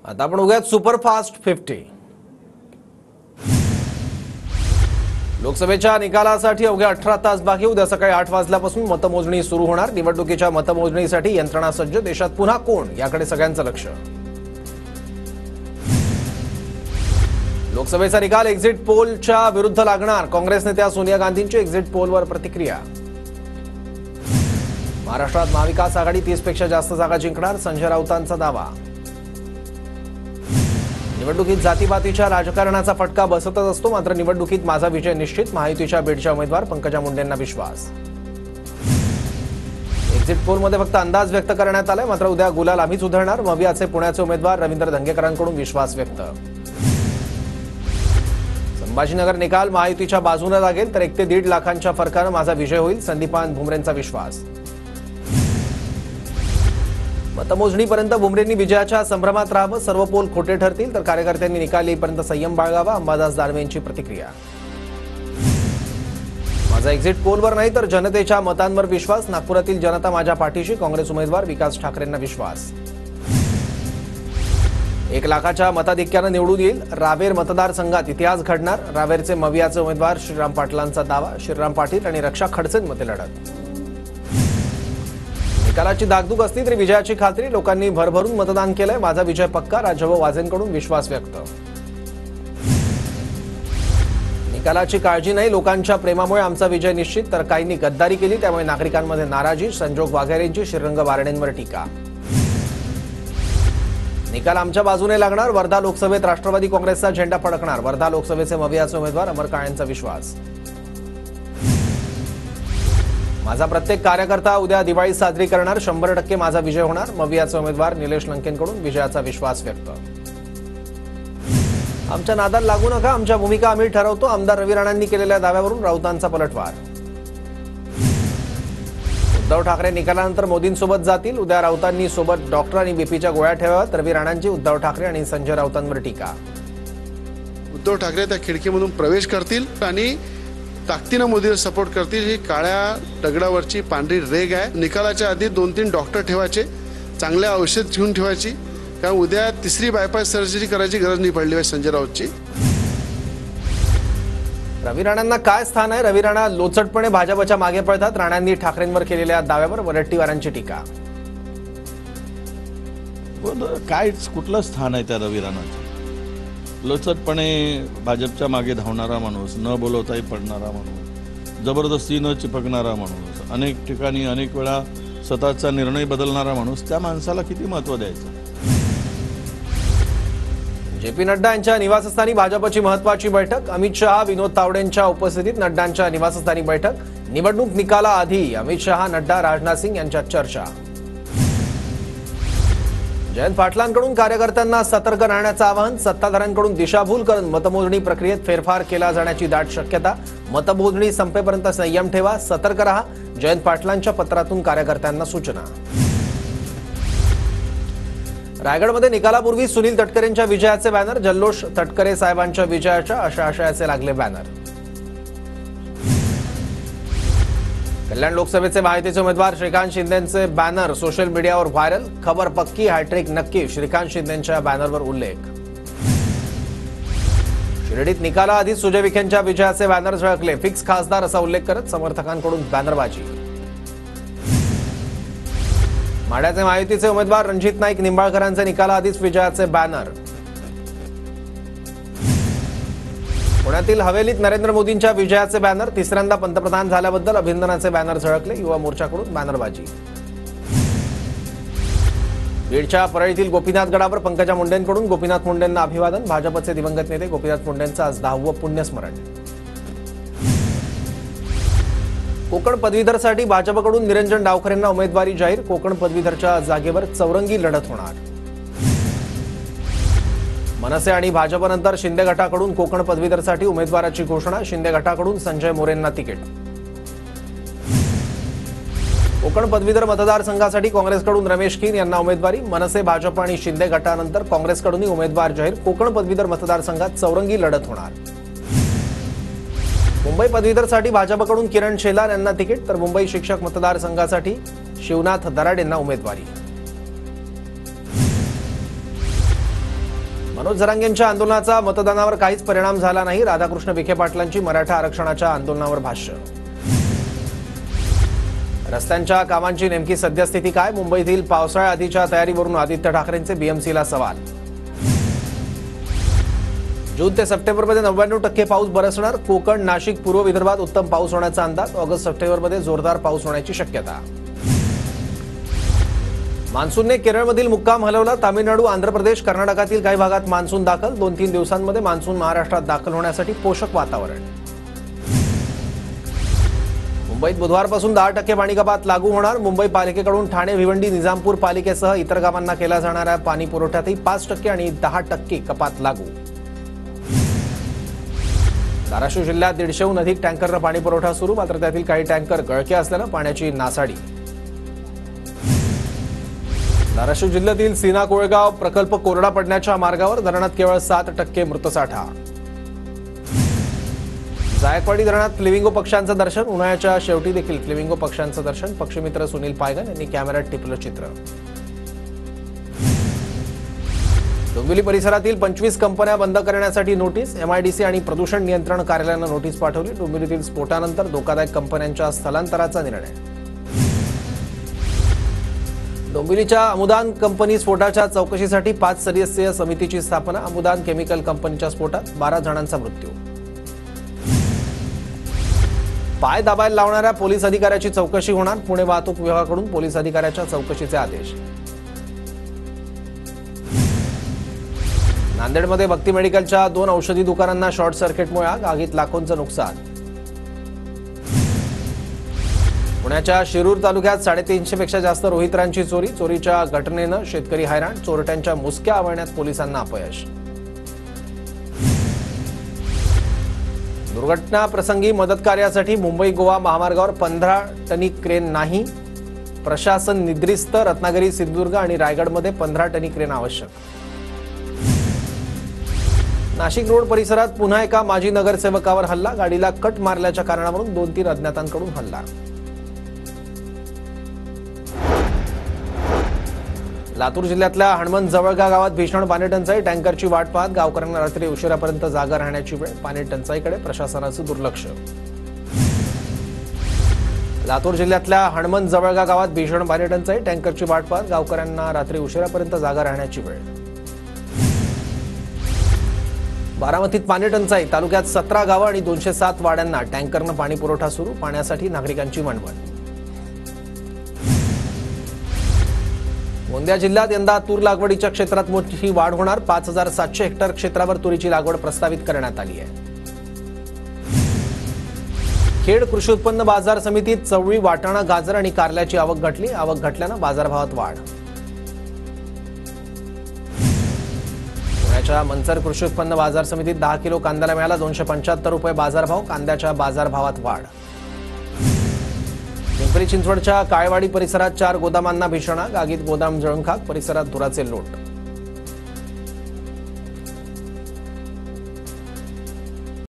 आता आपण बघूयात सुपरफास्ट 50. लोकसभेच्या निकालासाठी अवघ्या 18 तास बाकी. उद्या सकाळी 8 वाजल्यापासून मतमोजणी सुरू होणार. निवडणुकीच्या मतमोजणीसाठी यंत्रणा सज्ज. देशात पुन्हा कोण याकडे सगळ्यांचं लक्ष. लोकसभेचा निकाल एक्झिट पोलच्या विरुद्ध लागणार. काँग्रेस नेत्या सोनिया गांधींची एक्झिट पोलवर प्रतिक्रिया. महाराष्ट्रात महाविकास आघाडी 30 पेक्षा जास्त जागा जिंकणार. संजय राऊतांचा दावा. निवडणुकीत जातीपातीच्या राजकारणाचा फटका बसतच असतो, मात्र निवडणुकीत माझा विजय निश्चित. महायुतीच्या बीडच्या उमेदवार पंकजा मुंडेंना विश्वास. एक्झिट पोलमध्ये फक्त अंदाज व्यक्त करण्यात आलाय, मात्र उद्या गुलाल आम्हीच उधळणार. मवियाचे पुण्याचे उमेदवार रवींद्र धंगेकरांकडून विश्वास व्यक्त. संभाजीनगर निकाल महायुतीच्या बाजूने लागेल, तर 1 ते 1.5 लाखांच्या फरकाने माझा विजय होईल. संदीपान भुमरेंचा विश्वास. मतमोजणीपर्यंत भुमरेंनी विजयाच्या संभ्रमात राहावं. सर्व पोल खोटे ठरतील, तर कार्यकर्त्यांनी निकाल येईपर्यंत संयम बाळगावा. अंबादास दानवेंची प्रतिक्रिया. माझा एक्झिट पोलवर नाही तर जनतेच्या मतांवर विश्वास. नागपुरातील जनता माझ्या पाठीशी. काँग्रेस उमेदवार विकास ठाकरेंना विश्वास. 1 लाखाच्या मताधिक्यानं निवडून येईल. रावेर मतदारसंघात इतिहास घडणार. रावेरचे मवियाचे उमेदवार श्रीराम पाटलांचा दावा. श्रीराम पाटील आणि रक्षा खडसेंमध्ये लढत. निकालाची दागदूक असली तरी विजयाची खात्री. लोकांनी भरभरून मतदान केलंय. माझा विजय पक्का. राजभाऊ वाजेंकडून विश्वास व्यक्त. निकालाची काळजी नाही, लोकांच्या प्रेमामुळे आमचा विजय निश्चित. तर काहींनी गद्दारी केली, त्यामुळे नागरिकांमध्ये नाराजी. संजोग वाघेरेंची श्रीरंग बारणेंवर टीका. निकाल आमच्या बाजूने लागणार. वर्धा लोकसभेत राष्ट्रवादी काँग्रेसचा झेंडा फडकणार. वर्धा लोकसभेचे मवियाचे उमेदवार अमर काळेंचा विश्वास. माझा प्रत्येक कार्यकर्ता उद्या दिवाळी साजरी करणार. 100% माझा विजय होणार. मवियाचे उमेदवार निलेश लंकेंकडून विजयाचा विश्वास व्यक्त. आमच्या नादाला लागू नका. आमच्या भूमिका आम्ही ठरवतो. आमदार रवी राणांनी केलेल्या दाव्यावरून राऊतांचा पलटवार. उद्धव ठाकरे निकालानंतर मोदींसोबत जातील. उद्या राऊतांनी सोबत डॉक्टर आणि बीपीच्या गोळ्या ठेवाव्यात. रवी राणांची उद्धव ठाकरे आणि संजय राऊतांवर टीका. उद्धव ठाकरे त्या खिडकीमधून प्रवेश करतील आणि ताकदीनं मोदीला सपोर्ट करतील. ही काळ्या दगडावरची पांढरी रेग आहे. निकालाच्या आधी 2-3 डॉक्टर ठेवायचे, चांगले औषध घेऊन ठेवायची, कारण उद्या 3री बायपास सर्जरी करायची गरज नाही पडली पाहिजे संजय राऊतची. रवी राणांना काय स्थान आहे. रवी राणा लोचटपणे भाजपच्या मागे पळतात. राणांनी ठाकरेंवर केलेल्या दाव्यावर वरट्टीवारांची टीका. काय कुठलं स्थान आहे त्या रवी राणाचं. लोचटपणे भाजपच्या मागे धावणारा माणूस, न बोलवताही पडणारा माणूस, जबरदस्ती न चिपकणारा माणूस, अनेक ठिकाणी अनेक वेळा स्वतःचा निर्णय बदलणारा माणूस, त्या माणसाला किती महत्त्व द्यायचं. जेपी नड्डा यांच्या निवासस्थानी भाजपची महत्त्वाची बैठक. अमित शहा विनोद तावडेंच्या उपस्थितीत नड्डांच्या निवासस्थानी बैठक. निवडणूक निकालाआधी अमित शहा, नड्डा, राजनाथ सिंग यांच्यात चर्चा. जयंत पाटलांकडून कार्यकर्त्यांना सतर्क राहण्याचं आवाहन. सत्ताधाऱ्यांकडून दिशाभूल करून मतमोजणी प्रक्रियेत फेरफार केला जाण्याची दाट शक्यता. मतमोजणी संपेपर्यंत संयम ठेवा, सतर्क रहा. जयंत पाटलांच्या पत्रातून कार्यकर्त्यांना सूचना. रायगडमध्ये निकालापूर्वी सुनील तटकरेंच्या विजयाचे बॅनर. जल्लोष. तटकरे साहेबांच्या विजयाच्या अशा आशयाचे लागले बॅनर. कल्याण लोकसभेचे महायुतीचे उमेदवार श्रीकांत शिंदेंचे बॅनर सोशल मीडियावर व्हायरल. खबर पक्की, हॅट्रिक नक्की. श्रीकांत शिंदेंच्या बॅनरवर उल्लेख. शिर्डीत निकालाआधी सुजय विखेंच्या विजयाचे बॅनर झळकले. फिक्स खासदार असा उल्लेख करत समर्थकांकडून बॅनरबाजी. माढ्याचे महायुतीचे उमेदवार रणजित नाईक निंबाळकरांचे निकालाआधीच विजयाचे बॅनर. पुण्यातील हवेलीत नरेंद्र मोदींच्या विजयाचे बॅनर. 3ऱ्यांदा पंतप्रधान झाल्याबद्दल अभिनंदनाचे बॅनर झळकले. युवा मोर्चाकडून बॅनरबाजी. बीडच्या परळीतील गोपीनाथ गडावर पंकजा मुंडेंकडून गोपीनाथ मुंडेंना अभिवादन. भाजपचे दिवंगत नेते गोपीनाथ मुंडेंचं आज 10वं पुण्यस्मरण. कोकण पदवीधरसाठी भाजपकडून निरंजन डावखरेंना उमेदवारी जाहीर. कोकण पदवीधरच्या जागेवर चौरंगी लढत होणार. मनसे आणि भाजपनंतर शिंदे गटाकडून कोकण पदवीधरसाठी उमेदवाराची घोषणा. शिंदे गटाकडून संजय मोरेंना तिकीट. कोकण पदवीधर मतदारसंघासाठी काँग्रेसकडून रमेश कीन यांना उमेदवारी. मनसे, भाजप आणि शिंदे गटानंतर काँग्रेसकडूनही उमेदवार जाहीर. कोकण पदवीधर मतदारसंघात चौरंगी लढत होणार. मुंबई पदवीधरसाठी भाजपकडून किरण शेलार यांना तिकीट, तर मुंबई शिक्षक मतदारसंघासाठी शिवनाथ दराड यांना उमेदवारी. मनोज जरांगेंच्या आंदोलनाचा मतदानावर काहीच परिणाम झाला नाही. राधाकृष्ण विखे पाटलांची मराठा आरक्षणाच्या आंदोलनावर भाष्य. रस्त्यांच्या कामांची नेमकी सद्यस्थिती काय? मुंबईतील पावसाळ्याआधीच्या तयारीवरून आदित्य ठाकरेंचे बीएमसीला सवाल. जून ते सप्टेंबरमध्ये 99% पाऊस बरसणार. कोकण, नाशिक, पूर्व विदर्भात उत्तम पाऊस होण्याचा अंदाज. ऑगस्ट-सप्टेंबरमध्ये जोरदार पाऊस होण्याची शक्यता. मान्सूनने केरळमधील मुक्काम हलवला. तामिळनाडू, आंध्र प्रदेश, कर्नाटकातील काही भागात मान्सून दाखल. 2-3 दिवसांमध्ये मान्सून महाराष्ट्रात दाखल होण्यासाठी पोषक वातावरण. मुंबईत बुधवारपासून 10% पाणी कपात लागू होणार. मुंबई पालिकेकडून ठाणे, भिवंडी, निजामपूर पालिकेसह इतर गावांना केला जाणाऱ्या पाणी पुरवठ्यातही 5% आणि 10% कपात लागू. धाराशिव जिल्ह्यात 150हून अधिक टँकरनं पाणी पुरवठा सुरू. मात्र त्यातील काही टँकर गळके असल्यानं पाण्याची नासाडी. धाराशिव जिल्ह्यातील सीना कोळेगाव प्रकल्प कोरडा पडण्याच्या मार्गावर. धरणात केवळ 7% मृतसाठा. जायकवाडी धरणात फ्लेमिंगो पक्ष्यांचं दर्शन. उन्हाळ्याच्या शेवटी देखील फ्लेमिंगो पक्ष्यांचं दर्शन. पक्षीमित्र सुनील पायगन यांनी कॅमेऱ्यात टिपलं चित्र. डोंबिवली परिसरातील 25 कंपन्या बंद करण्यासाठी नोटीस. एमआयडीसी आणि प्रदूषण नियंत्रण कार्यालयानं नोटीस पाठवली. डोंबिवलीतील स्फोटानंतर धोकादायक कंपन्यांच्या स्थलांतराचा निर्णय. डोंबिवलीच्या अमुदान कंपनी स्फोटाच्या चौकशीसाठी 5 सदस्यीय समितीची स्थापना. अमुदान केमिकल कंपनीच्या स्फोटात 12 जणांचा मृत्यू. पाय दाबायला लावणाऱ्या पोलीस अधिकाऱ्याची चौकशी होणार. पुणे वाहतूक विभागाकडून पोलीस अधिकाऱ्याच्या चौकशीचे आदेश. नांदेडमध्ये भक्ती मेडिकलच्या 2 औषधी दुकानांना शॉर्ट सर्किटमुळे आग. आगीत लाखोंचं नुकसान. पुण्याच्या शिरूर तालुक्यात 350 पेक्षा जास्त रोहित्रांची चोरी. चोरीच्या घटनेनं शेतकरी हैराण. चोरट्यांच्या मुसक्या आवळण्यात पोलिसांना अपयश. दुर्घटना प्रसंगी मदत कार्यासाठी मुंबई गोवा महामार्गावर 15 टनी क्रेन नाही. प्रशासन निद्रिस्त. रत्नागिरी, सिंधुदुर्ग आणि रायगडमध्ये 15 टनी क्रेन आवश्यक. नाशिक रोड परिसरात पुन्हा एका माजी नगरसेवकावर हल्ला. गाडीला कट मारल्याच्या कारणावरून 2-3 अज्ञातांकडून हल्ला. लातूर जिल्ह्यातल्या हणमंत जवळगा गावात भीषण पाणी टंचाई. टँकरची वाट पाहत गावकऱ्यांना रात्री उशिरापर्यंत जागा राहण्याची वेळ. पाणी टंचाईकडे प्रशासनाचं दुर्लक्ष. लातूर जिल्ह्यातल्या हणमंत जवळगा गावात भीषण पाणी टंचाई. टँकरची वाट पाहत गावकऱ्यांना रात्री उशिरापर्यंत जागा राहण्याची वेळ. बारामतीत पाणी टंचाई. तालुक्यात 17 गावं आणि 207 वाड्यांना टँकरनं पाणी पुरवठा सुरू. पाण्यासाठी नागरिकांची वणवण. गोंदिया जिल्ह्यात यंदा तूर लागवडीच्या क्षेत्रात मोठी वाढ होणार. 5700 हेक्टर क्षेत्रावर तुरीची लागवड प्रस्तावित करण्यात आली आहे. खेड कृषी उत्पन्न बाजार समितीत चवळी, वाटाणा, गाजर आणि कारल्याची आवक घटली. आवक घटल्यानं बाजारभावात वाढ. पुण्याच्या मंचर कृषी उत्पन्न बाजार समितीत 10 किलो कांद्याला मिळाला 275 रुपये बाजारभाव. कांद्याच्या बाजारभावात वाढ. पिंपरी चिंचवडच्या काळेवाडी परिसरात 4 गोदामांना भीषण आग. आगीत गोदाम जळून खाक. परिसरात धुराचे लोट.